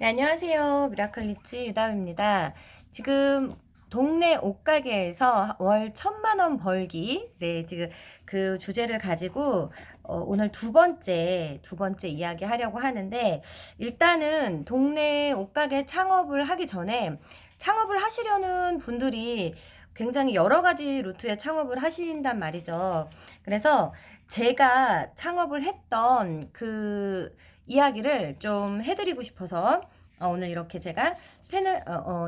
네, 안녕하세요. 미라클리치 유담입니다. 지금 동네 옷가게에서 월 1,000만 원 벌기. 네, 지금 그 주제를 가지고 오늘 두 번째 이야기 하려고 하는데, 일단은 동네 옷가게 창업을 하기 전에 창업을 하시려는 분들이 굉장히 여러 가지 루트에 창업을 하신단 말이죠. 그래서 제가 창업을 했던 그 이야기를 좀 해드리고 싶어서 오늘 이렇게 제가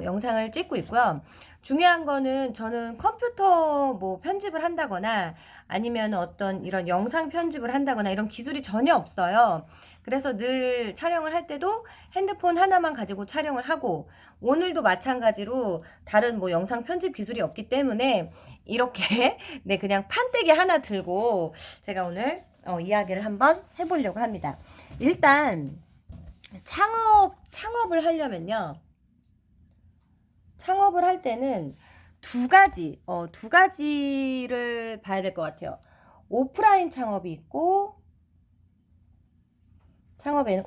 영상을 찍고 있고요. 중요한 거는 저는 컴퓨터 뭐 편집을 한다거나 아니면 어떤 이런 영상 편집을 한다거나 이런 기술이 전혀 없어요. 그래서 늘 촬영을 할 때도 핸드폰 하나만 가지고 촬영을 하고, 오늘도 마찬가지로 다른 뭐 영상 편집 기술이 없기 때문에 이렇게 네, 그냥 판때기 하나 들고 제가 오늘 이야기를 한번 해보려고 합니다. 일단 창업을 하려면요. 창업을 할 때는 두 가지를 봐야 될 것 같아요. 오프라인 창업이 있고, 창업에는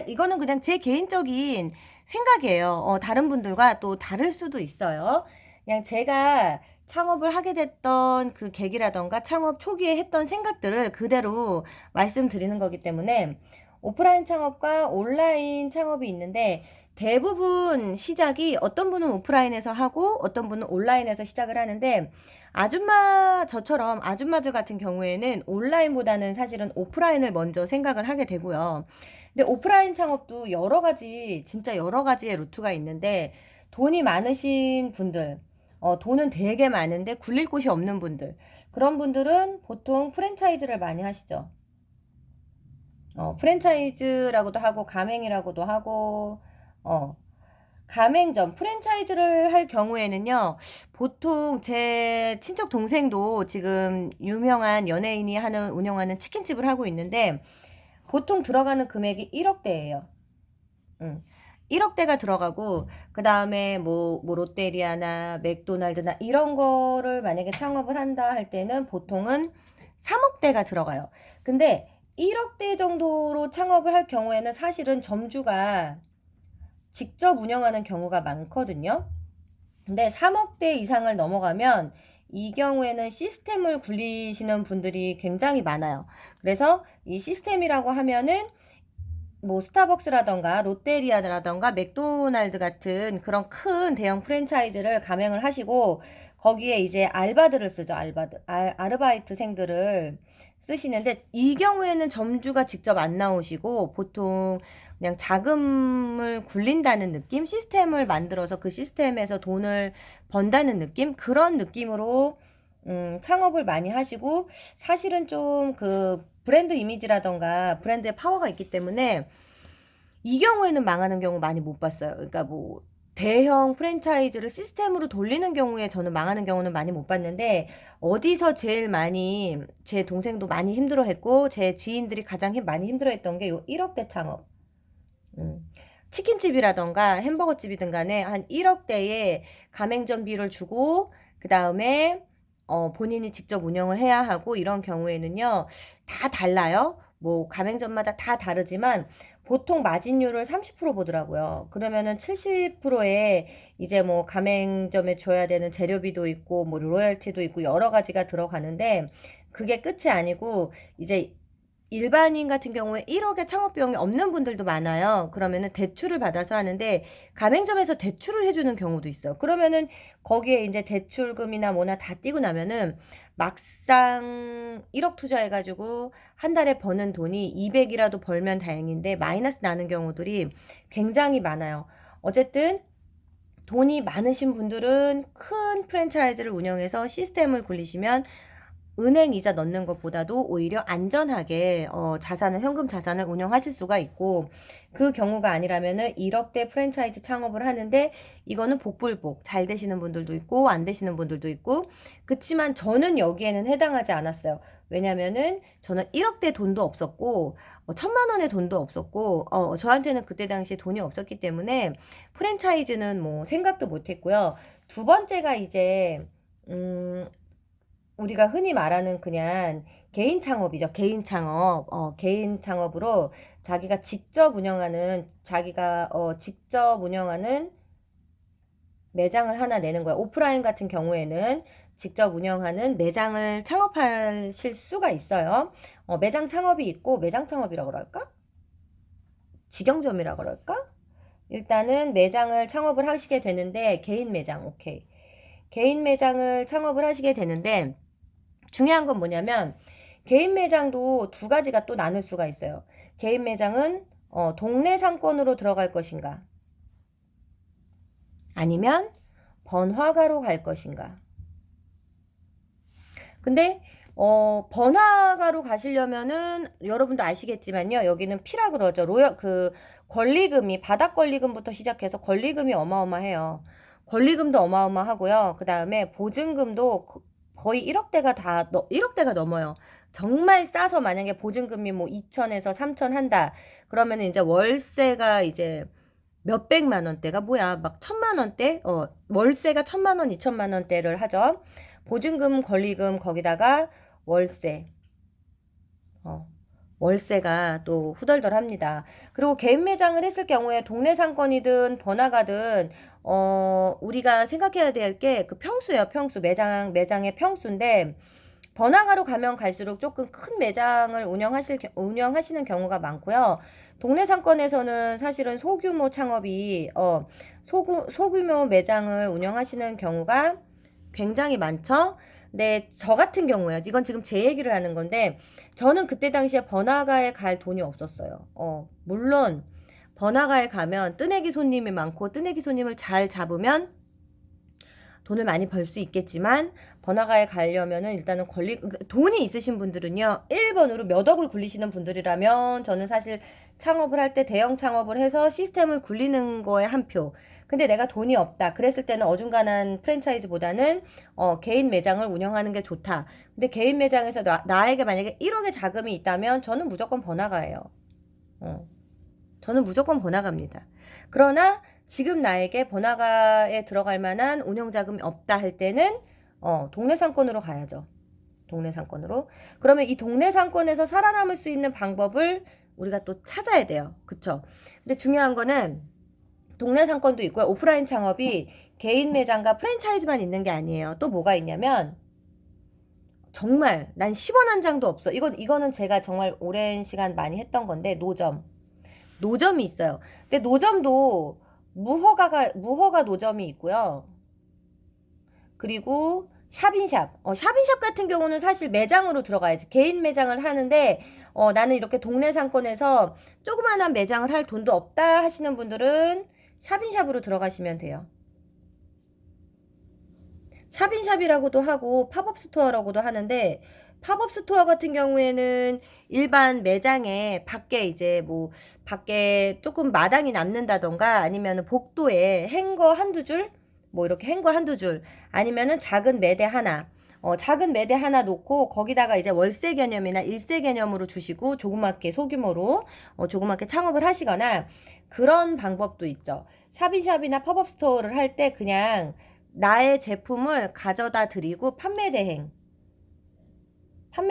이거는 그냥 제 개인적인 생각이에요. 다른 분들과 또 다를 수도 있어요. 그냥 제가 창업을 하게 됐던 그 계기라던가 창업 초기에 했던 생각들을 그대로 말씀드리는 거기 때문에, 오프라인 창업과 온라인 창업이 있는데, 대부분 시작이 어떤 분은 오프라인에서 하고 어떤 분은 온라인에서 시작을 하는데, 저처럼 아줌마들 같은 경우에는 온라인보다는 사실은 오프라인을 먼저 생각을 하게 되고요. 근데 오프라인 창업도 진짜 여러 가지의 루트가 있는데, 돈이 많으신 분들, 돈은 되게 많은데 굴릴 곳이 없는 분들, 그런 분들은 보통 프랜차이즈를 많이 하시죠. 프랜차이즈라고도 하고, 가맹이라고도 하고, 어, 가맹점, 프랜차이즈를 할 경우에는요, 보통 제 친척 동생도 지금 유명한 연예인이 운영하는 치킨집을 하고 있는데, 보통 들어가는 금액이 1억대예요. 1억대가 들어가고, 그 다음에 뭐 롯데리아나 맥도날드나 이런 거를 만약에 창업을 한다 할 때는 보통은 3억대가 들어가요. 근데 1억대 정도로 창업을 할 경우에는 사실은 점주가 직접 운영하는 경우가 많거든요. 근데 3억대 이상을 넘어가면 이 경우에는 시스템을 굴리시는 분들이 굉장히 많아요. 그래서 이 시스템이라고 하면은 뭐 스타벅스라던가 롯데리아라던가 맥도날드 같은 그런 큰 대형 프랜차이즈를 가맹을 하시고, 거기에 이제 알바들을 쓰죠. 아르바이트생들을 쓰시는데, 이 경우에는 점주가 직접 안 나오시고 보통 그냥 자금을 굴린다는 느낌, 시스템을 만들어서 그 시스템에서 돈을 번다는 느낌, 그런 느낌으로 창업을 많이 하시고, 사실은 좀 그 브랜드 이미지라던가 브랜드의 파워가 있기 때문에 이 경우에는 망하는 경우 많이 못 봤어요. 그러니까 뭐 대형 프랜차이즈를 시스템으로 돌리는 경우에 저는 망하는 경우는 많이 못 봤는데, 어디서 제일 많이, 제 동생도 많이 힘들어했고 제 지인들이 가장 많이 힘들어했던 게 요 1억대 창업. 음. 치킨집이라던가 햄버거집이든 간에 한 1억대의 가맹점비를 주고, 그 다음에 본인이 직접 운영을 해야 하고, 이런 경우에는요, 다 달라요. 뭐 가맹점마다 다 다르지만 보통 마진율을 30% 보더라고요. 그러면은 70%에 이제 뭐 가맹점에 줘야 되는 재료비도 있고 뭐 로열티도 있고 여러 가지가 들어가는데, 그게 끝이 아니고 이제 일반인 같은 경우에 1억의 창업 비용이 없는 분들도 많아요. 그러면은 대출을 받아서 하는데, 가맹점에서 대출을 해주는 경우도 있어요. 그러면은 거기에 이제 대출금이나 뭐나 다 띄고 나면은 막상 1억 투자해가지고 한 달에 버는 돈이 200이라도 벌면 다행인데 마이너스 나는 경우들이 굉장히 많아요. 어쨌든 돈이 많으신 분들은 큰 프랜차이즈를 운영해서 시스템을 굴리시면 은행 이자 넣는 것보다도 오히려 안전하게 현금 자산을 운영하실 수가 있고, 그 경우가 아니라면은 1억대 프랜차이즈 창업을 하는데, 이거는 복불복 잘 되시는 분들도 있고 안 되시는 분들도 있고. 그치만 저는 여기에는 해당하지 않았어요. 왜냐면은 저는 1억대 돈도 없었고 1,000만 원의 돈도 없었고, 저한테는 그때 당시에 돈이 없었기 때문에 프랜차이즈는 뭐 생각도 못 했고요. 두 번째가 이제 음, 우리가 흔히 말하는 그냥 개인 창업이죠. 개인 창업. 개인 창업으로 자기가 직접 운영하는, 직접 운영하는 매장을 하나 내는 거야. 오프라인 같은 경우에는 직접 운영하는 매장을 창업하실 수가 있어요. 매장 창업이 있고, 매장 창업이라고 그럴까? 직영점이라고 그럴까? 일단은 매장을 창업을 하시게 되는데, 개인 매장, 오케이. 개인 매장을 창업을 하시게 되는데, 중요한 건 뭐냐면, 개인 매장도 두 가지가 또 나눌 수가 있어요. 개인 매장은 동네 상권으로 들어갈 것인가, 아니면 번화가로 갈 것인가. 근데 번화가로 가시려면은 여러분도 아시겠지만요. 여기는 피라 그러죠. 권리금이 바닥 권리금부터 시작해서 권리금이 어마어마해요. 권리금도 어마어마하고요. 그다음에 보증금도 거의 1억대가 넘어요. 정말 싸서 만약에 보증금이 뭐 2천에서 3천 한다. 그러면 이제 월세가 이제 몇백만 원대가 뭐야? 막 1,000만 원대? 월세가 1,000만 원, 2천만 원대를 하죠. 보증금, 권리금, 거기다가 월세. 월세가 또 후덜덜합니다. 그리고 개인 매장을 했을 경우에 동네 상권이든 번화가든 우리가 생각해야 될 게 그 평수예요. 평수. 매장의 평수인데 번화가로 가면 갈수록 조금 큰 매장을 운영하시는 경우가 많고요. 동네 상권에서는 사실은 소규모 창업이 소규모 매장을 운영하시는 경우가 굉장히 많죠. 근데 저 같은 경우에요. 이건 지금 제 얘기를 하는 건데 저는 그때 당시에 번화가에 갈 돈이 없었어요. 물론 번화가에 가면 뜨내기 손님이 많고 뜨내기 손님을 잘 잡으면 돈을 많이 벌 수 있겠지만 번화가에 가려면은 일단은 돈이 있으신 분들은요. 1번으로 몇 억을 굴리시는 분들이라면 저는 사실 창업을 할 때 대형 창업을 해서 시스템을 굴리는 거에 한 표. 근데 내가 돈이 없다. 그랬을 때는 어중간한 프랜차이즈보다는 개인 매장을 운영하는 게 좋다. 근데 개인 매장에서 나에게 만약에 1억의 자금이 있다면 저는 무조건 번화가예요. 저는 무조건 번화가입니다. 그러나 지금 나에게 번화가에 들어갈 만한 운영 자금이 없다 할 때는 동네 상권으로 가야죠. 동네 상권으로. 그러면 이 동네 상권에서 살아남을 수 있는 방법을 우리가 또 찾아야 돼요. 그쵸? 근데 중요한 거는 동네 상권도 있고요. 오프라인 창업이 개인 매장과 프랜차이즈만 있는 게 아니에요. 또 뭐가 있냐면 정말 난 10원 한 장도 없어. 이거는 제가 정말 오랜 시간 많이 했던 건데 노점이 있어요. 근데 노점도 무허가 노점이 있고요. 그리고 샵인샵. 샵인샵 같은 경우는 사실 매장으로 들어가야지. 개인 매장을 하는데 나는 이렇게 동네 상권에서 조그만한 매장을 할 돈도 없다 하시는 분들은 샵인샵으로 들어가시면 돼요. 샵인샵이라고도 하고 팝업 스토어라고도 하는데 팝업 스토어 같은 경우에는 일반 매장에 밖에 조금 마당이 남는다던가 아니면 복도에 행거 한두 줄, 뭐 이렇게 행거 한두 줄, 아니면은 작은 매대 하나 놓고 거기다가 이제 월세 개념이나 일세 개념으로 주시고 조그맣게 소규모로 조그맣게 창업을 하시거나 그런 방법도 있죠. 샵인샵이나 팝업 스토어를 할 때 그냥 나의 제품을 가져다 드리고 판매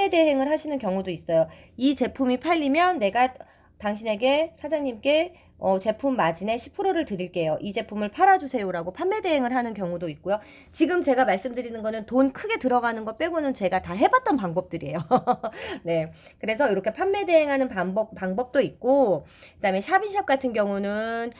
대행을 하시는 경우도 있어요. 이 제품이 팔리면 내가 당신에게 사장님께 제품 마진의 10%를 드릴게요. 이 제품을 팔아주세요라고 판매 대행을 하는 경우도 있고요. 지금 제가 말씀드리는 거는 돈 크게 들어가는 거 빼고는 제가 다 해봤던 방법들이에요. 네. 그래서 이렇게 판매 대행하는 방법도 있고, 그다음에 샵인샵 같은 경우는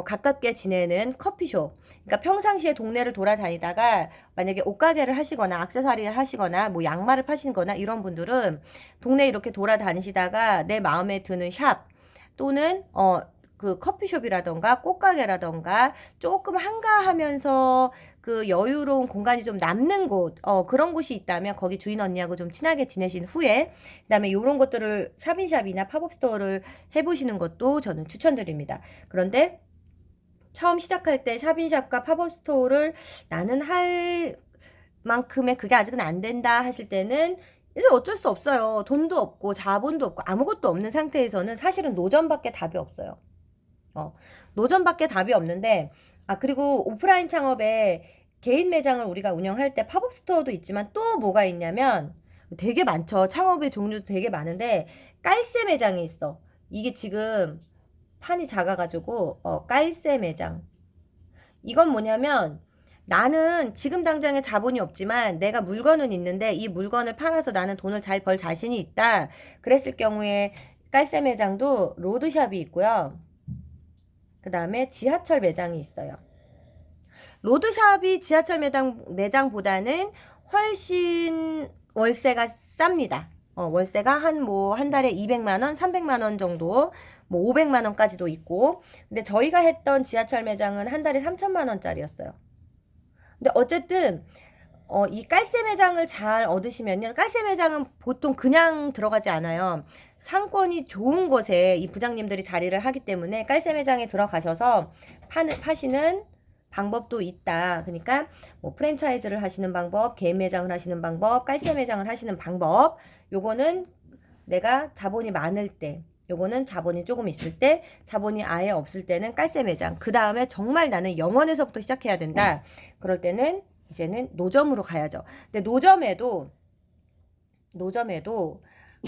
가깝게 지내는 커피숍. 그러니까 평상시에 동네를 돌아다니다가 만약에 옷가게를 하시거나 액세서리를 하시거나 뭐 양말을 파시거나 이런 분들은 동네 이렇게 돌아다니시다가 내 마음에 드는 샵 또는 그 커피숍이라던가 꽃가게라던가 조금 한가하면서 그 여유로운 공간이 좀 남는 곳, 그런 곳이 있다면 거기 주인 언니하고 좀 친하게 지내신 후에 그다음에 이런 것들을 샵인샵이나 팝업 스토어를 해보시는 것도 저는 추천드립니다. 그런데 처음 시작할 때 샵인샵과 팝업 스토어를 나는 할 만큼의 그게 아직은 안 된다 하실 때는 이제 어쩔 수 없어요. 돈도 없고 자본도 없고 아무것도 없는 상태에서는 사실은 노점밖에 답이 없어요. 노점밖에 답이 없는데 그리고 오프라인 창업에 개인 매장을 우리가 운영할 때 팝업 스토어도 있지만 또 뭐가 있냐면 되게 많죠. 창업의 종류도 되게 많은데 깔세 매장이 있어. 이게 지금 판이 작아가지고 깔세 매장. 이건 뭐냐면 나는 지금 당장에 자본이 없지만 내가 물건은 있는데 이 물건을 팔아서 나는 돈을 잘 벌 자신이 있다. 그랬을 경우에 깔세 매장도 로드샵이 있고요. 그 다음에 지하철 매장이 있어요. 로드샵이 지하철 매장보다는 훨씬 월세가 쌉니다. 월세가 한 달에 200만원, 300만원 정도, 뭐 500만원까지도 있고. 근데 저희가 했던 지하철 매장은 한 달에 3천만원짜리였어요. 근데 어쨌든, 이 깔세 매장을 잘 얻으시면요. 깔세 매장은 보통 그냥 들어가지 않아요. 상권이 좋은 곳에 이 부장님들이 자리를 하기 때문에 깔세 매장에 들어가셔서 파시는 방법도 있다. 그러니까 뭐 프랜차이즈를 하시는 방법, 개인 매장을 하시는 방법, 깔세 매장을 하시는 방법. 요거는 내가 자본이 많을 때, 요거는 자본이 조금 있을 때, 자본이 아예 없을 때는 깔세 매장. 그 다음에 정말 나는 영원에서부터 시작해야 된다. 그럴 때는 이제는 노점으로 가야죠. 근데 노점에도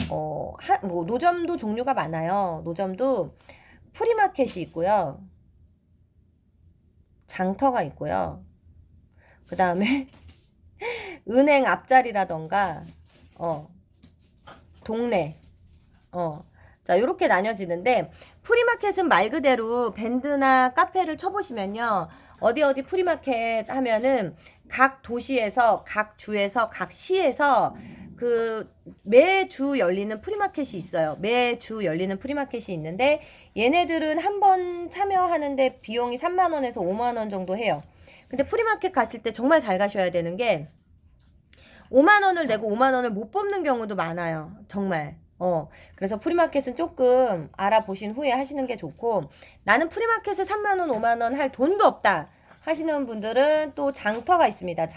뭐 노점도 종류가 많아요. 노점도 프리마켓이 있고요. 장터가 있고요. 그 다음에 은행 앞자리라던가 동네 자 요렇게 나뉘어지는데 프리마켓은 말 그대로 밴드나 카페를 쳐보시면요. 어디 프리마켓 하면은 각 도시에서 각 주에서 각 시에서 그 매주 열리는 프리마켓이 있어요. 매주 열리는 프리마켓이 있는데 얘네들은 한 번 참여하는데 비용이 3만원에서 5만원 정도 해요. 근데 프리마켓 가실 때 정말 잘 가셔야 되는 게 5만원을 내고 5만원을 못 뽑는 경우도 많아요. 정말. 그래서 프리마켓은 조금 알아보신 후에 하시는 게 좋고, 나는 프리마켓에 3만원, 5만원 할 돈도 없다 하시는 분들은 또 장터가 있습니다.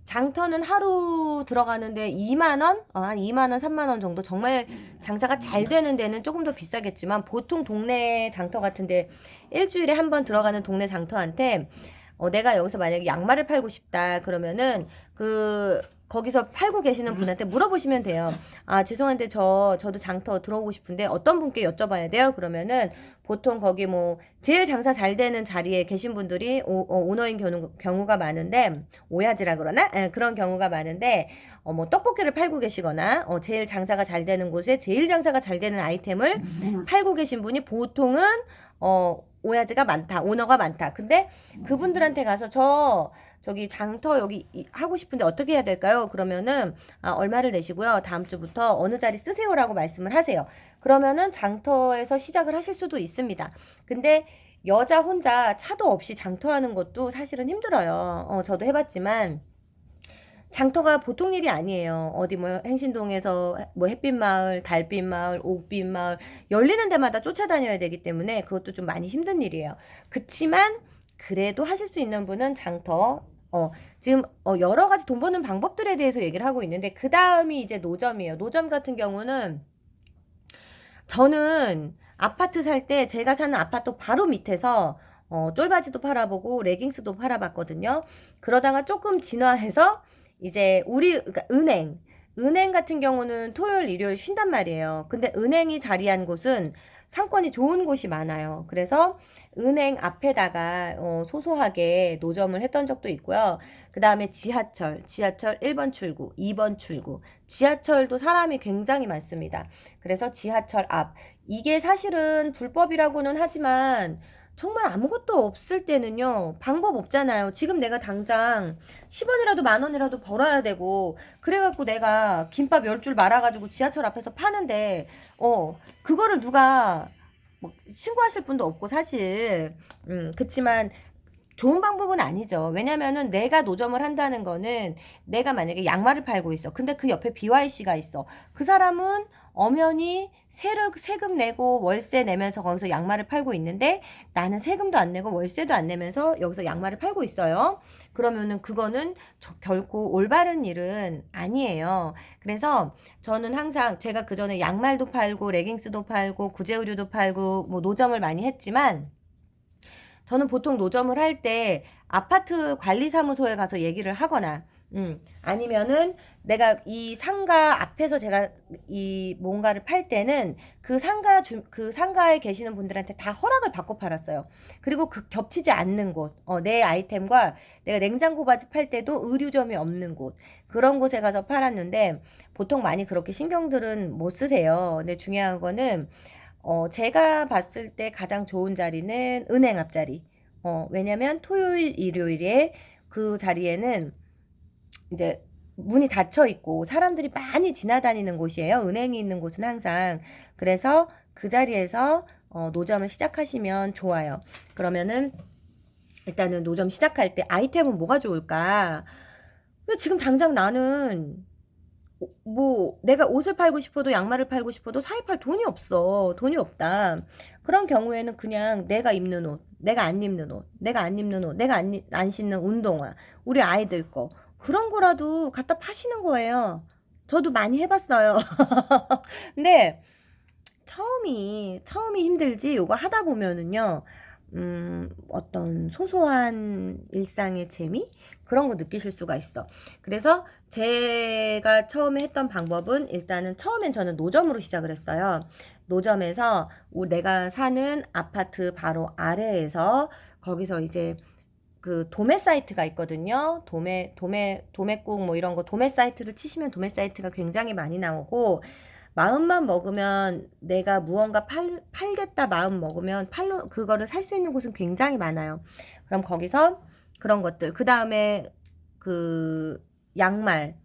장터는 하루 들어가는데 2만원? 한 2만원, 3만원 정도. 정말 장사가 잘 되는 데는 조금 더 비싸겠지만, 보통 동네 장터 같은데 일주일에 한 번 들어가는 동네 장터한테 내가 여기서 만약에 양말을 팔고 싶다 그러면은 거기서 팔고 계시는 분한테 물어보시면 돼요. 아, 죄송한데 저도 장터 들어오고 싶은데 어떤 분께 여쭤봐야 돼요? 그러면은 보통 거기 뭐 제일 장사 잘 되는 자리에 계신 분들이 오너인 경우가 많은데, 오야지라 그러나? 그런 경우가 많은데 뭐 떡볶이를 팔고 계시거나 제일 장사가 잘 되는 곳에 제일 장사가 잘 되는 아이템을 팔고 계신 분이 보통은 오야지가 많다, 오너가 많다. 근데 그분들한테 가서 저기 장터 여기 하고 싶은데 어떻게 해야 될까요? 그러면은 얼마를 내시고요. 다음 주부터 어느 자리 쓰세요라고 말씀을 하세요. 그러면은 장터에서 시작을 하실 수도 있습니다. 근데 여자 혼자 차도 없이 장터하는 것도 사실은 힘들어요. 저도 해봤지만 장터가 보통 일이 아니에요. 어디 뭐 행신동에서 뭐 햇빛마을, 달빛마을, 옥빛마을 열리는 데마다 쫓아다녀야 되기 때문에 그것도 좀 많이 힘든 일이에요. 그치만 그래도 하실 수 있는 분은 장터. 지금 여러 가지 돈 버는 방법들에 대해서 얘기를 하고 있는데 그 다음이 이제 노점이에요. 노점 같은 경우는 저는 아파트 살 때 제가 사는 아파트 바로 밑에서 쫄바지도 팔아보고 레깅스도 팔아봤거든요. 그러다가 조금 진화해서 이제 그러니까 은행 같은 경우는 토요일, 일요일 쉰단 말이에요. 근데 은행이 자리한 곳은 상권이 좋은 곳이 많아요. 그래서 은행 앞에다가 소소하게 노점을 했던 적도 있고요. 그 다음에 지하철 1번 출구, 2번 출구. 지하철도 사람이 굉장히 많습니다. 그래서 지하철 앞. 이게 사실은 불법이라고는 하지만 정말 아무것도 없을 때는요, 방법 없잖아요. 지금 내가 당장 10원이라도 만원이라도 벌어야 되고, 그래갖고 내가 김밥 10줄 말아가지고 지하철 앞에서 파는데, 그거를 누가 뭐 신고하실 분도 없고, 사실. 그치만, 좋은 방법은 아니죠. 왜냐면은 내가 노점을 한다는 거는 내가 만약에 양말을 팔고 있어. 근데 그 옆에 BYC가 있어. 그 사람은 엄연히 세금 내고 월세 내면서 거기서 양말을 팔고 있는데 나는 세금도 안 내고 월세도 안 내면서 여기서 양말을 팔고 있어요. 그러면은 그거는 결코 올바른 일은 아니에요. 그래서 저는 항상 제가 그전에 양말도 팔고 레깅스도 팔고 구제의류도 팔고 뭐 노점을 많이 했지만 저는 보통 노점을 할 때 아파트 관리사무소에 가서 얘기를 하거나 아니면은 내가 이 상가 앞에서 제가 이 뭔가를 팔 때는 그 상가에 계시는 분들한테 다 허락을 받고 팔았어요. 그리고 그 겹치지 않는 곳, 내 아이템과 내가 냉장고 바지 팔 때도 의류점이 없는 곳, 그런 곳에 가서 팔았는데 보통 많이 그렇게 신경들은 못 쓰세요. 근데 중요한 거는 제가 봤을 때 가장 좋은 자리는 은행 앞자리. 왜냐면 토요일, 일요일에 그 자리에는 이제 문이 닫혀 있고 사람들이 많이 지나다니는 곳이에요. 은행이 있는 곳은 항상. 그래서 그 자리에서 노점을 시작하시면 좋아요. 그러면은 일단은 노점 시작할 때 아이템은 뭐가 좋을까? 근데 지금 당장 나는 뭐 내가 옷을 팔고 싶어도 양말을 팔고 싶어도 사입할 돈이 없어. 돈이 없다. 그런 경우에는 그냥 내가 입는 옷, 내가 안 입는 옷, 내가 안 입는 옷, 내가 안 신는 운동화, 우리 아이들 거 그런 거라도 갖다 파시는 거예요. 저도 많이 해봤어요. 근데 처음이 힘들지. 요거 하다 보면은요. 어떤 소소한 일상의 재미? 그런 거 느끼실 수가 있어. 그래서 제가 처음에 했던 방법은 일단은 처음엔 저는 노점으로 시작을 했어요. 노점에서 내가 사는 아파트 바로 아래에서 거기서 이제 그 도매 사이트가 있거든요. 도매국 뭐 이런 거 도매 사이트를 치시면 도매 사이트가 굉장히 많이 나오고 마음만 먹으면 내가 무언가 팔겠다 마음 먹으면 그거를 살 수 있는 곳은 굉장히 많아요. 그럼 거기서 그런 것들, 그 다음에 그 양말,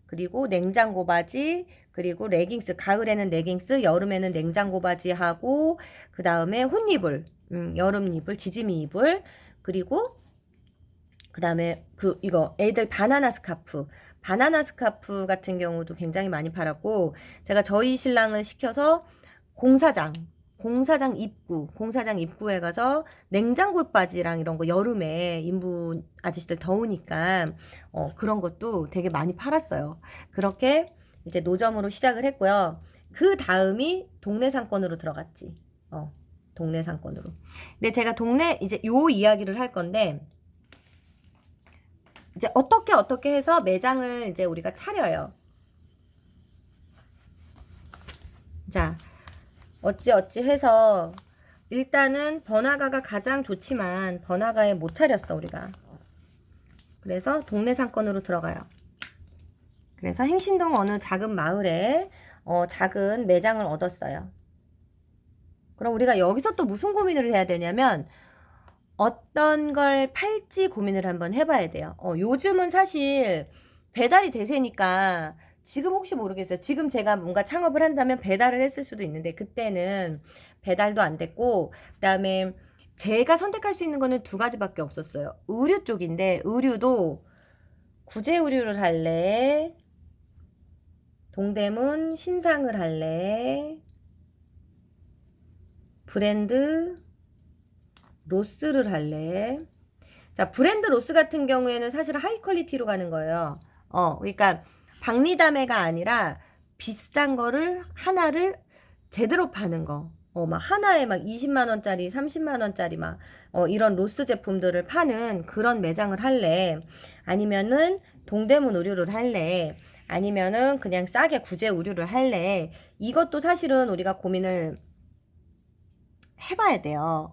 그리고 냉장고 바지, 그리고 레깅스, 가을에는 레깅스, 여름에는 냉장고 바지 하고, 그 다음에 혼이불, 여름 이불, 지짐이 이불, 그리고 그 다음에 이거 애들 바나나 스카프 같은 경우도 굉장히 많이 팔았고, 제가 저희 신랑을 시켜서 공사장 입구에 가서 냉장고 바지랑 이런 거 여름에 인부 아저씨들 더우니까, 그런 것도 되게 많이 팔았어요. 그렇게 이제 노점으로 시작을 했고요. 그 다음이 동네 상권으로 들어갔지. 동네 상권으로. 근데 제가 이제 요 이야기를 할 건데, 이제 어떻게 해서 매장을 이제 우리가 차려요. 자, 어찌 해서 일단은 번화가가 가장 좋지만 번화가에 못 차렸어 우리가. 그래서 동네 상권으로 들어가요. 그래서 행신동 어느 작은 마을에 작은 매장을 얻었어요. 그럼 우리가 여기서 또 무슨 고민을 해야 되냐면 어떤 걸 팔지 고민을 한번 해봐야 돼요. 요즘은 사실 배달이 대세니까 지금 혹시 모르겠어요. 지금 제가 뭔가 창업을 한다면 배달을 했을 수도 있는데 그때는 배달도 안 됐고 그다음에 제가 선택할 수 있는 거는 두 가지밖에 없었어요. 의류 쪽인데 의류도 구제 의류를 할래? 동대문 신상을 할래? 브랜드 로스를 할래? 자, 브랜드 로스 같은 경우에는 사실 하이 퀄리티로 가는 거예요. 그러니까 박리담회가 아니라 비싼 거를 하나를 제대로 파는 거. 막 하나에 막 20만 원짜리, 30만 원짜리 막 이런 로스 제품들을 파는 그런 매장을 할래? 아니면은 동대문 의류를 할래? 아니면은 그냥 싸게 구제 의류를 할래? 이것도 사실은 우리가 고민을 해봐야 돼요.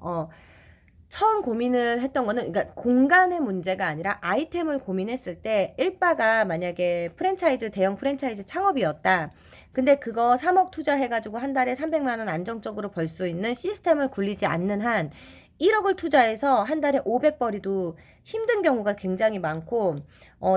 처음 고민을 했던 거는, 그러니까 공간의 문제가 아니라 아이템을 고민했을 때, 일바가 만약에 대형 프랜차이즈 창업이었다. 근데 그거 3억 투자해가지고 한 달에 300만 원 안정적으로 벌 수 있는 시스템을 굴리지 않는 한, 1억을 투자해서 한 달에 500벌이도 힘든 경우가 굉장히 많고,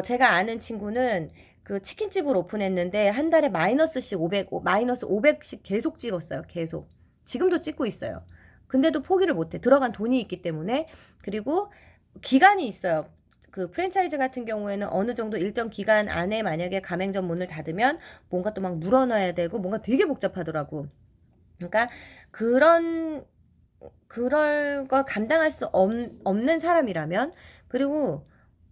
제가 아는 친구는 그 치킨집을 오픈했는데, 한 달에 마이너스 500씩 계속 찍었어요. 계속. 지금도 찍고 있어요. 근데도 포기를 못해. 들어간 돈이 있기 때문에. 그리고 기간이 있어요. 그 프랜차이즈 같은 경우에는 어느 정도 일정 기간 안에 만약에 가맹점 문을 닫으면 뭔가 또 막 물어넣어야 되고 뭔가 되게 복잡하더라고. 그러니까 그럴 걸 감당할 수 없는 사람이라면, 그리고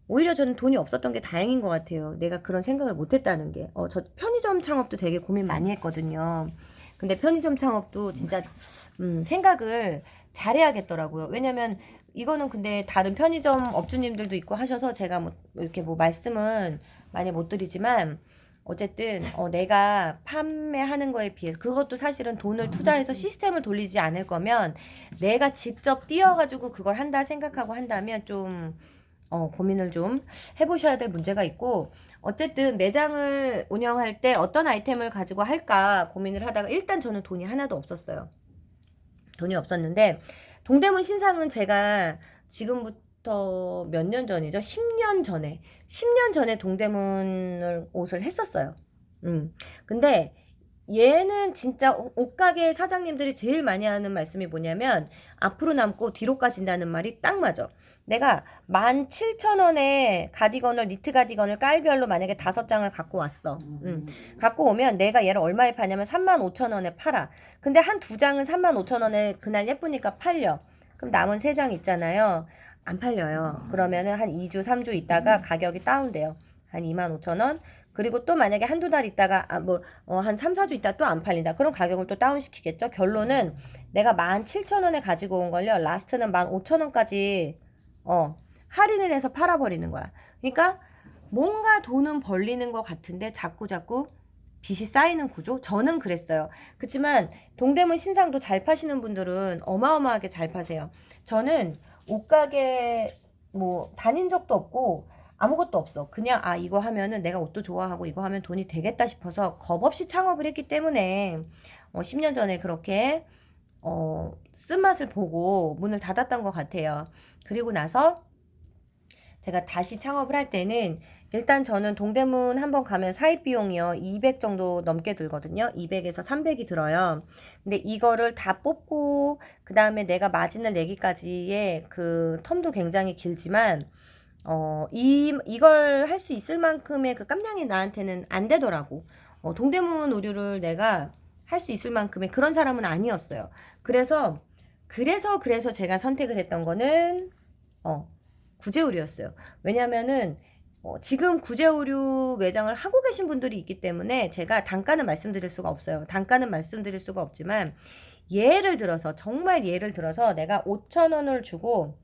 오히려 저는 돈이 없었던 게 다행인 것 같아요. 내가 그런 생각을 못 했다는 게. 저 편의점 창업도 되게 고민 많이 했거든요. 근데 편의점 창업도 진짜 생각을 잘해야겠더라고요. 왜냐면 이거는 근데 다른 편의점 업주님들도 있고 하셔서 제가 뭐 이렇게 뭐 말씀은 많이 못 드리지만 어쨌든 내가 판매하는 거에 비해 그것도 사실은 돈을 투자해서 시스템을 돌리지 않을 거면 내가 직접 뛰어가지고 그걸 한다 생각하고 한다면 좀 고민을 좀 해보셔야 될 문제가 있고 어쨌든 매장을 운영할 때 어떤 아이템을 가지고 할까 고민을 하다가 일단 저는 돈이 하나도 없었어요. 돈이 없었는데 동대문 신상은 제가 지금부터 몇 년 전이죠? 10년 전에 동대문을 옷을 했었어요. 근데 얘는 진짜 옷가게 사장님들이 제일 많이 하는 말씀이 뭐냐면 앞으로 남고 뒤로 까진다는 말이 딱 맞아. 내가 17,000원에 가디건을 니트 가디건을 깔별로 만약에 5장을 갖고 왔어. 갖고 오면 내가 얘를 얼마에 파냐면 35,000원에 팔아. 근데 한 2장은 35,000원에 그날 예쁘니까 팔려. 그럼 남은 3장 있잖아요. 안 팔려요. 그러면은 한 2주, 3주 있다가 가격이 다운돼요. 한 25,000원. 그리고 또 만약에 한두 달 있다가 한 3, 4주 있다 또 안 팔린다. 그럼 가격을 또 다운시키겠죠. 결론은 내가 17,000원에 가지고 온 걸요. 라스트는 15,000원까지 할인을 해서 팔아버리는 거야. 그러니까 뭔가 돈은 벌리는 것 같은데 자꾸 빚이 쌓이는 구조? 저는 그랬어요. 그렇지만 동대문 신상도 잘 파시는 분들은 어마어마하게 잘 파세요. 저는 옷가게 뭐 다닌 적도 없고 아무것도 없어. 그냥 이거 하면은 내가 옷도 좋아하고 이거 하면 돈이 되겠다 싶어서 겁없이 창업을 했기 때문에 10년 전에 그렇게 쓴맛을 보고 문을 닫았던 것 같아요. 그리고 나서 제가 다시 창업을 할 때는 일단 저는 동대문 한번 가면 사입 비용이요 200 정도 넘게 들거든요. 200에서 300이 들어요. 근데 이거를 다 뽑고 그 다음에 내가 마진을 내기까지의 그 텀도 굉장히 길지만 이걸 할 수 있을 만큼의 그 깜냥이 나한테는 안 되더라고. 동대문 의류를 내가 할 수 있을 만큼의 그런 사람은 아니었어요. 그래서 제가 선택을 했던 거는 구제의류였어요. 왜냐면은 지금 구제의류 매장을 하고 계신 분들이 있기 때문에 제가 단가는 말씀드릴 수가 없어요. 단가는 말씀드릴 수가 없지만 예를 들어서 정말 예를 들어서 내가 5,000원을 주고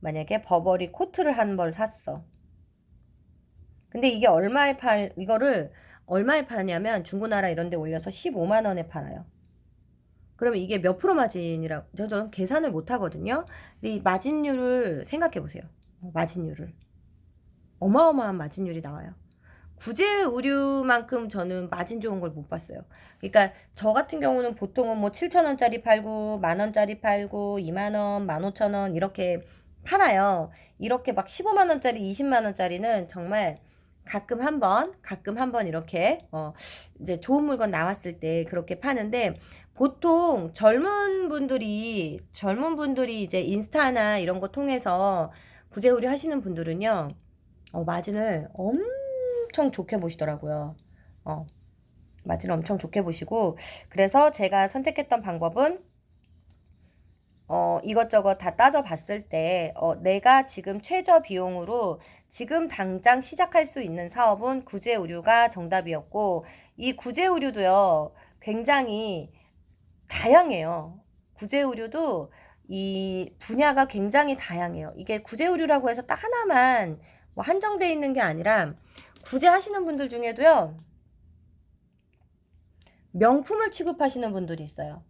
만약에 버버리 코트를 한 벌 샀어. 근데 이게 이거를 얼마에 파냐면 중고나라 이런 데 올려서 15만 원에 팔아요. 그러면 이게 몇 프로 마진이라고 저는 계산을 못 하거든요. 근데 이 마진율을 생각해 보세요. 마진율을 어마어마한 마진율이 나와요. 구제 의류만큼 저는 마진 좋은 걸 못 봤어요. 그러니까 저 같은 경우는 보통은 뭐 7,000원짜리 팔고 10,000원짜리 팔고 2만원, 15,000원 이렇게 팔아요. 이렇게 막 15만원짜리, 20만원짜리는 정말 가끔 한 번 이렇게 이제 좋은 물건 나왔을 때 그렇게 파는데 보통 젊은 분들이 이제 인스타나 이런 거 통해서 구제 의류 하시는 분들은요. 마진을 엄청 좋게 보시더라고요. 마진을 엄청 좋게 보시고 그래서 제가 선택했던 방법은 이것저것 다 따져봤을 때 내가 지금 최저 비용으로 지금 당장 시작할 수 있는 사업은 구제 의류가 정답이었고 이 구제 의류도요 굉장히 다양해요. 구제 의류도 이 분야가 굉장히 다양해요. 이게 구제 의류라고 해서 딱 하나만 뭐 한정되어 있는 게 아니라 구제 하시는 분들 중에도요 명품을 취급하시는 분들이 있어요.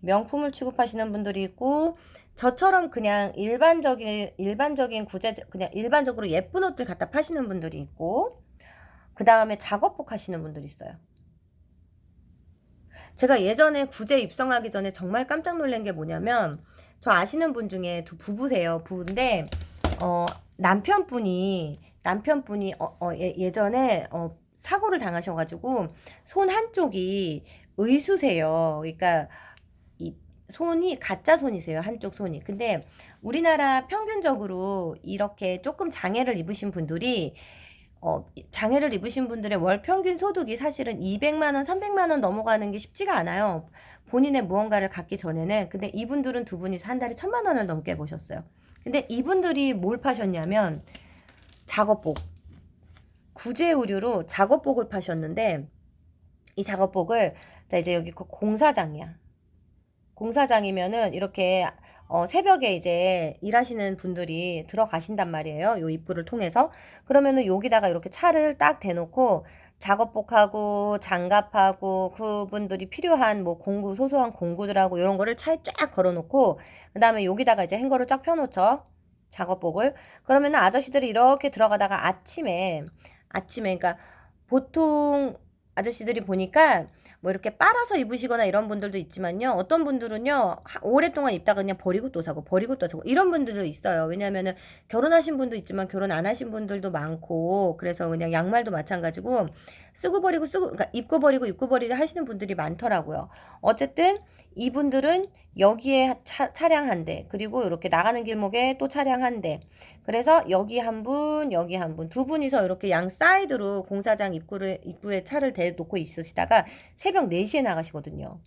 명품을 취급하시는 분들이 있고 저처럼 그냥 일반적인 구제 그냥 일반적으로 예쁜 옷들 갖다 파시는 분들이 있고 그 다음에 작업복 하시는 분들이 있어요. 제가 예전에 구제 입성하기 전에 정말 깜짝 놀란 게 뭐냐면 저 아시는 분 중에 두 부부세요. 부부인데 남편분이 예전에 사고를 당하셔가지고 손 한쪽이 의수세요. 그러니까 이 손이 가짜 손이세요. 한쪽 손이. 근데 우리나라 평균적으로 이렇게 조금 장애를 입으신 분들이 장애를 입으신 분들의 월 평균 소득이 사실은 200만 원, 300만 원 넘어가는 게 쉽지가 않아요. 본인의 무언가를 갖기 전에는. 근데 이분들은 두 분이서 한 달에 1,000만 원을 넘게 버셨어요. 근데 이분들이 뭘 파셨냐면 작업복. 구제 의류로 작업복을 파셨는데 이 작업복을 자 이제 여기 공사장이야. 공사장이면은 이렇게 새벽에 이제 일하시는 분들이 들어가신단 말이에요. 요 입구를 통해서. 그러면은 여기다가 이렇게 차를 딱 대놓고 작업복하고 장갑하고 그분들이 필요한 뭐 공구, 소소한 공구들하고 이런 거를 차에 쫙 걸어놓고 그 다음에 여기다가 이제 행거를 쫙 펴놓죠. 작업복을. 그러면은 아저씨들이 이렇게 들어가다가 아침에 그러니까 보통 아저씨들이 보니까 뭐 이렇게 빨아서 입으시거나 이런 분들도 있지만요. 어떤 분들은요, 오랫동안 입다가 그냥 버리고 또 사고, 버리고 또 사고, 이런 분들도 있어요. 왜냐면은 결혼하신 분도 있지만 결혼 안 하신 분들도 많고, 그래서 그냥 양말도 마찬가지고, 그러니까 입고 버리를 하시는 분들이 많더라고요. 어쨌든, 이분들은 여기에 차량 한 대, 그리고 이렇게 나가는 길목에 또 차량 한 대. 그래서 여기 한 분, 여기 한 분, 두 분이서 이렇게 양 사이드로 공사장 입구에 차를 대놓고 있으시다가 새벽 4시에 나가시거든요.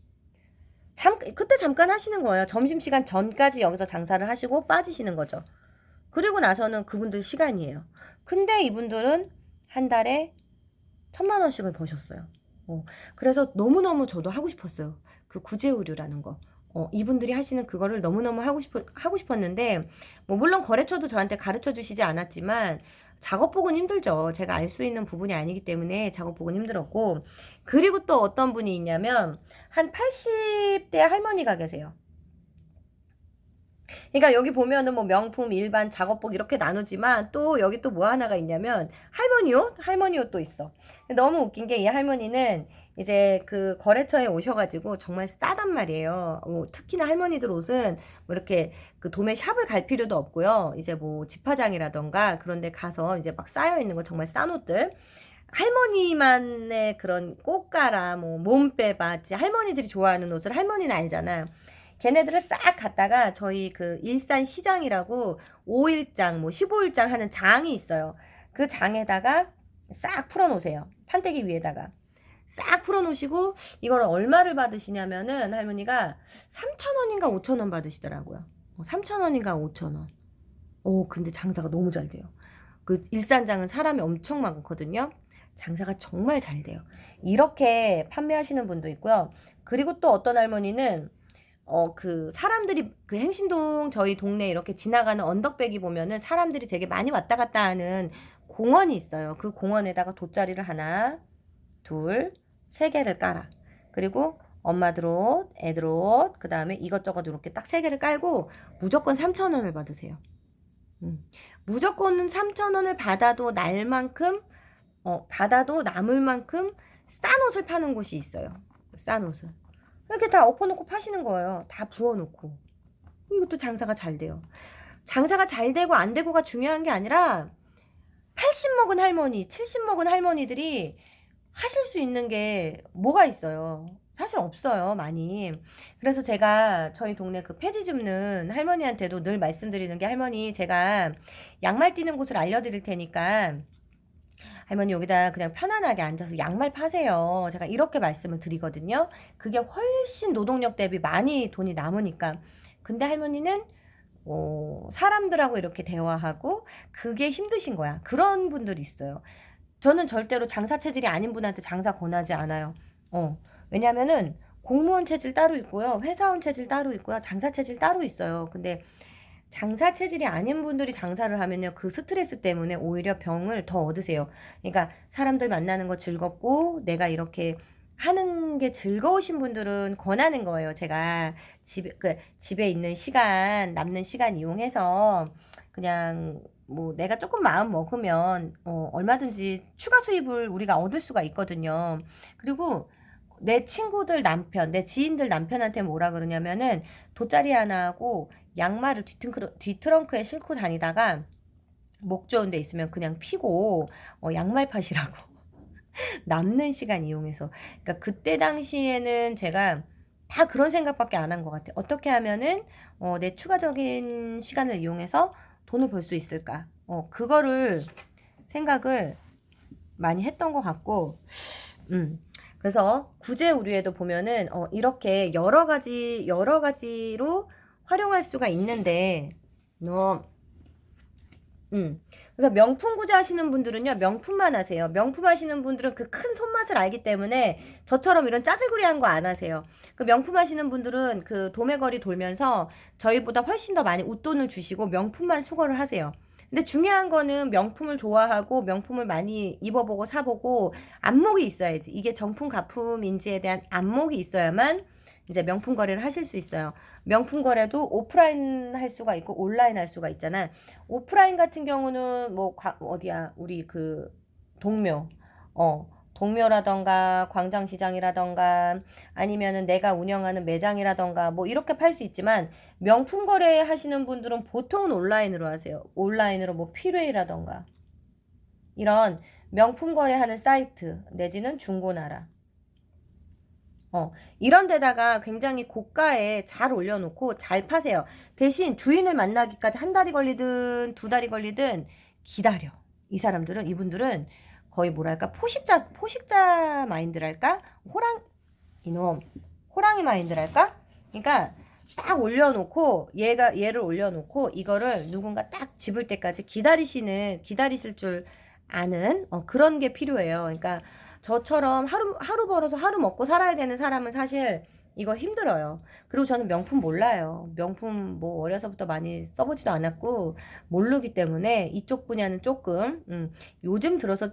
그때 잠깐 하시는 거예요. 점심시간 전까지 여기서 장사를 하시고 빠지시는 거죠. 그리고 나서는 그분들 시간이에요. 근데 이분들은 한 달에 1,000만 원씩을 버셨어요. 그래서 너무너무 저도 하고 싶었어요. 그 구제의류라는 거. 이분들이 하시는 그거를 너무너무 하고 싶었는데, 뭐, 물론 거래처도 저한테 가르쳐 주시지 않았지만, 작업복은 힘들죠. 제가 알 수 있는 부분이 아니기 때문에 작업복은 힘들었고, 그리고 또 어떤 분이 있냐면, 한 80대 할머니가 계세요. 그러니까 여기 보면은 뭐 명품, 일반, 작업복 이렇게 나누지만 또 여기 또 뭐 하나가 있냐면 할머니 옷도 있어. 너무 웃긴 게 이 할머니는 이제 그 거래처에 오셔가지고 정말 싸단 말이에요. 특히나 할머니들 옷은 뭐 이렇게 그 도매 샵을 갈 필요도 없고요. 이제 뭐 집화장이라던가 그런 데 가서 이제 막 쌓여 있는 거 정말 싼 옷들. 할머니만의 그런 꽃가라, 뭐 몸빼바, 할머니들이 좋아하는 옷을 할머니는 알잖아. 걔네들을 싹 갖다가 저희 그 일산 시장이라고 5일장, 뭐 15일장 하는 장이 있어요. 그 장에다가 싹 풀어놓으세요. 판때기 위에다가. 싹 풀어놓으시고 이걸 얼마를 받으시냐면은 할머니가 3,000원인가 5,000원 받으시더라고요. 3,000원인가 5,000원. 근데 장사가 너무 잘 돼요. 그 일산장은 사람이 엄청 많거든요. 장사가 정말 잘 돼요. 이렇게 판매하시는 분도 있고요. 그리고 또 어떤 할머니는 그 사람들이 그 행신동 저희 동네 이렇게 지나가는 언덕배기 보면은 사람들이 되게 많이 왔다 갔다 하는 공원이 있어요. 그 공원에다가 돗자리를 하나, 둘, 세 개를 깔아. 그리고 엄마들 옷, 애들 옷, 그 다음에 이것저것 이렇게 딱 세 개를 깔고 무조건 3,000원을 받으세요. 무조건 3,000원을 받아도 받아도 남을 만큼 싼 옷을 파는 곳이 있어요. 싼 옷을. 이렇게 다 엎어놓고 파시는 거예요. 다 부어놓고. 이것도 장사가 잘 돼요. 장사가 잘 되고 안 되고가 중요한 게 아니라 80 먹은 할머니, 70 먹은 할머니들이 하실 수 있는 게 뭐가 있어요. 사실 없어요, 많이. 그래서 제가 저희 동네 그 폐지 줍는 할머니한테도 늘 말씀드리는 게 할머니 제가 양말 뛰는 곳을 알려드릴 테니까 할머니 여기다 그냥 편안하게 앉아서 양말 파세요. 제가 이렇게 말씀을 드리거든요. 그게 훨씬 노동력 대비 많이 돈이 남으니까. 근데 할머니는 사람들하고 이렇게 대화하고 그게 힘드신 거야. 그런 분들이 있어요. 저는 절대로 장사 체질이 아닌 분한테 장사 권하지 않아요. 왜냐면은 공무원 체질 따로 있고요. 회사원 체질 따로 있고요. 장사 체질 따로 있어요. 근데 장사 체질이 아닌 분들이 장사를 하면요. 그 스트레스 때문에 오히려 병을 더 얻으세요. 그러니까 사람들 만나는 거 즐겁고 내가 이렇게 하는 게 즐거우신 분들은 권하는 거예요. 제가 집에 있는 시간, 남는 시간 이용해서 그냥 뭐 내가 조금 마음 먹으면 얼마든지 추가 수입을 우리가 얻을 수가 있거든요. 그리고 내 친구들 남편, 내 지인들 남편한테 뭐라 그러냐면은 돗자리 하나 하고 양말을 뒤트렁크에 싣고 다니다가 목 좋은 데 있으면 그냥 피고 양말 팥이라고 남는 시간 이용해서. 그러니까 그때 당시에는 제가 다 그런 생각밖에 안 한 것 같아요. 어떻게 하면은 내 추가적인 시간을 이용해서 돈을 벌 수 있을까? 그거를 생각을 많이 했던 것 같고, 그래서 구제 의류에도 보면은 이렇게 여러 가지로 활용할 수가 있는데, 그래서 명품 구자 하시는 분들은요, 명품만 하세요. 명품 하시는 분들은 그 큰 손맛을 알기 때문에 저처럼 이런 짜질구리한 거 안 하세요. 그 명품 하시는 분들은 그 도매거리 돌면서 저희보다 훨씬 더 많이 웃돈을 주시고 명품만 수거를 하세요. 근데 중요한 거는 명품을 좋아하고 명품을 많이 입어보고 사보고 안목이 있어야지. 이게 정품 가품인지에 대한 안목이 있어야만 이제 명품 거래를 하실 수 있어요. 명품 거래도 오프라인 할 수가 있고 온라인 할 수가 있잖아. 오프라인 같은 경우는 뭐 어디야 우리 그 동묘 동묘라던가 광장시장이라던가 아니면은 내가 운영하는 매장이라던가 뭐 이렇게 팔 수 있지만 명품 거래 하시는 분들은 보통은 온라인으로 하세요. 온라인으로 뭐 필웨이라던가 이런 명품 거래하는 사이트 내지는 중고나라 이런 데다가 굉장히 고가에 잘 올려놓고 잘 파세요. 대신 주인을 만나기까지 한 달이 걸리든 두 달이 걸리든 기다려. 이분들은 거의 뭐랄까, 포식자 마인드랄까? 이놈, 호랑이 마인드랄까? 그러니까 딱 올려놓고, 얘를 올려놓고, 이거를 누군가 딱 집을 때까지 기다리실 줄 아는, 그런 게 필요해요. 그러니까 저처럼 하루 벌어서 하루 먹고 살아야 되는 사람은 사실 이거 힘들어요. 그리고 저는 명품 몰라요. 명품 뭐 어려서부터 많이 써보지도 않았고 모르기 때문에 이쪽 분야는 조금 요즘 들어서